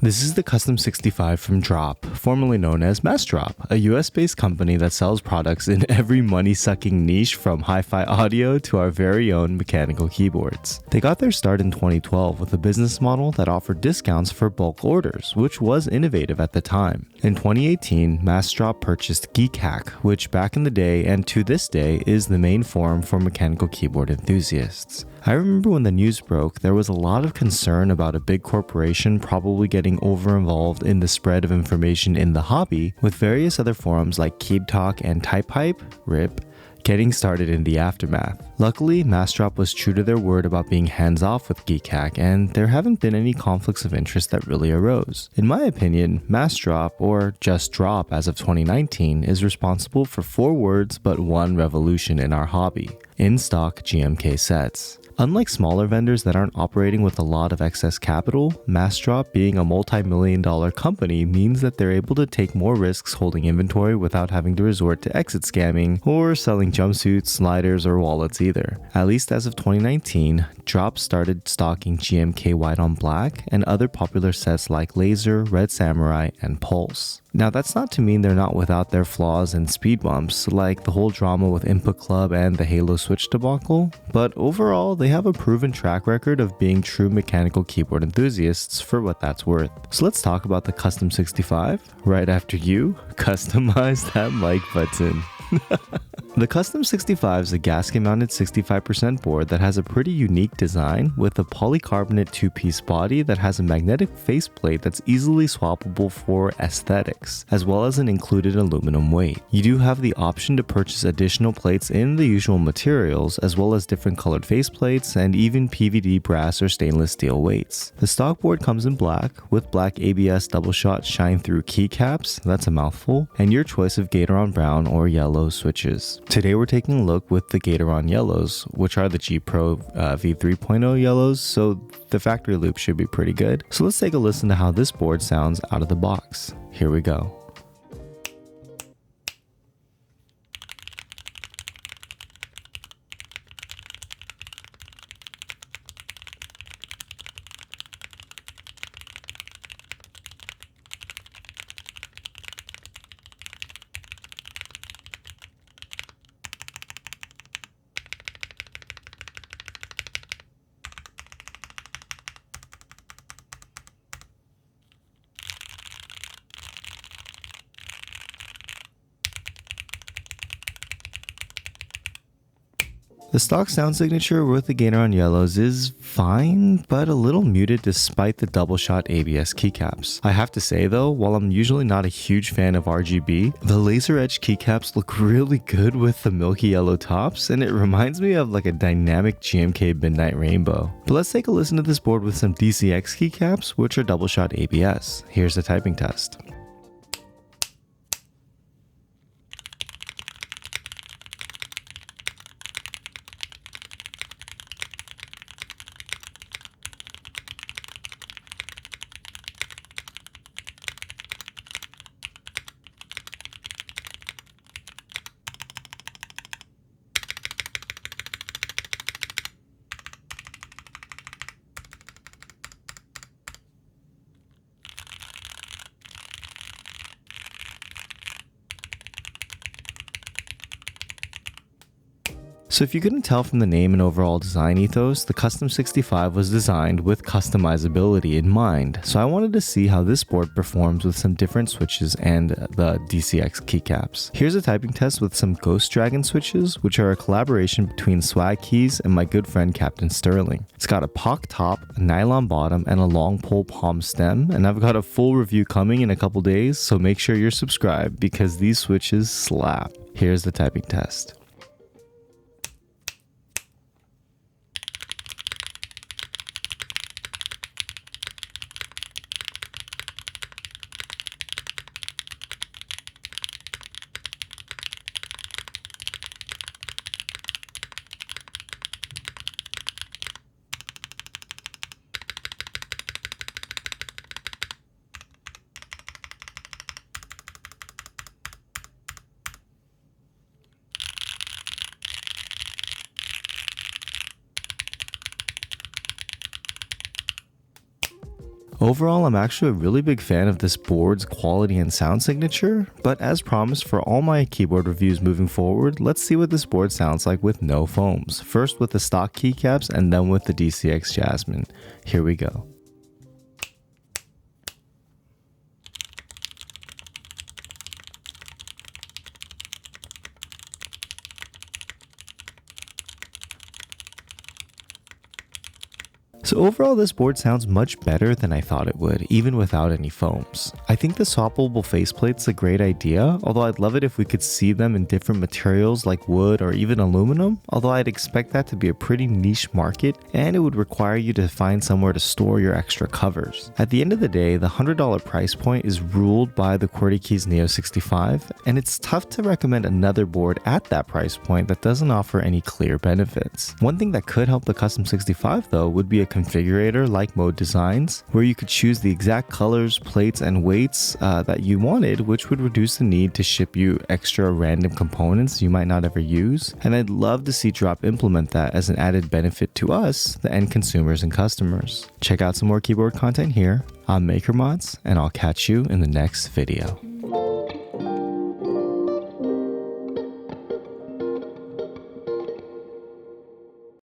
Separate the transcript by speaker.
Speaker 1: This is the Custom 65 from Drop, formerly known as Massdrop, a US-based company that sells products in every money-sucking niche from hi-fi audio to our very own mechanical keyboards. They got their start in 2012 with a business model that offered discounts for bulk orders, which was innovative at the time. In 2018, Massdrop purchased Geekhack, which back in the day and to this day is the main forum for mechanical keyboard enthusiasts. I remember when the news broke, there was a lot of concern about a big corporation probably getting over-involved in the spread of information in the hobby, with various other forums like KeepTalk and TypeHype, RIP, getting started in the aftermath. Luckily, Massdrop was true to their word about being hands-off with Geekhack, and there haven't been any conflicts of interest that really arose. In my opinion, Massdrop, or just Drop as of 2019, is responsible for 4 words but 1 revolution in our hobby: in-stock GMK sets. Unlike smaller vendors that aren't operating with a lot of excess capital, Massdrop, being a multi-million-dollar company, means that they're able to take more risks holding inventory without having to resort to exit scamming or selling jumpsuits, sliders, or wallets either. At least as of 2019, Drop started stocking GMK White on Black and other popular sets like Laser, Red Samurai, and Pulse. Now, that's not to mean they're not without their flaws and speed bumps, like the whole drama with Input Club and the Halo Switch debacle, but overall, they have a proven track record of being true mechanical keyboard enthusiasts for what that's worth. So let's talk about the Custom 65, right after you customize that mic button. The Custom 65 is a gasket-mounted 65% board that has a pretty unique design with a polycarbonate 2-piece body that has a magnetic faceplate that's easily swappable for aesthetics, as well as an included aluminum weight. You do have the option to purchase additional plates in the usual materials, as well as different colored faceplates and even PVD brass or stainless steel weights. The stock board comes in black, with black ABS double-shot shine-through keycaps, that's a mouthful, and your choice of Gateron brown or yellow switches. Today we're taking a look with the Gateron yellows, which are the G Pro V3.0 yellows, so the factory loop should be pretty good. So let's take a listen to how this board sounds out of the box. Here we go. The stock sound signature with the Gateron yellows is fine, but a little muted despite the double-shot ABS keycaps. I have to say though, while I'm usually not a huge fan of RGB, the laser edge keycaps look really good with the milky yellow tops, and it reminds me of like a dynamic GMK Midnight Rainbow. But let's take a listen to this board with some DCX keycaps, which are double-shot ABS. Here's the typing test. So if you couldn't tell from the name and overall design ethos, the Custom 65 was designed with customizability in mind. So I wanted to see how this board performs with some different switches and the DCX keycaps. Here's a typing test with some Ghost Dragon switches, which are a collaboration between Swag Keys and my good friend Captain Sterling. It's got a POC top, a nylon bottom, and a long pole palm stem, and I've got a full review coming in a couple days, so make sure you're subscribed because these switches slap. Here's the typing test. Overall, I'm actually a really big fan of this board's quality and sound signature, but as promised for all my keyboard reviews moving forward, let's see what this board sounds like with no foams. First with the stock keycaps and then with the DCX Jasmine. Here we go. So overall, this board sounds much better than I thought it would, even without any foams. I think the swappable faceplate's a great idea, although I'd love it if we could see them in different materials like wood or even aluminum, although I'd expect that to be a pretty niche market, and it would require you to find somewhere to store your extra covers. At the end of the day, the $100 price point is ruled by the Qwertykeys Neo 65, and it's tough to recommend another board at that price point that doesn't offer any clear benefits. One thing that could help the Custom 65 though would be a configurator like Mode Designs, where you could choose the exact colors, plates, and weights that you wanted, which would reduce the need to ship you extra random components you might not ever use. And I'd love to see Drop implement that as an added benefit to us, the end consumers and customers. Check out some more keyboard content here on MakerMods, and I'll catch you in the next video.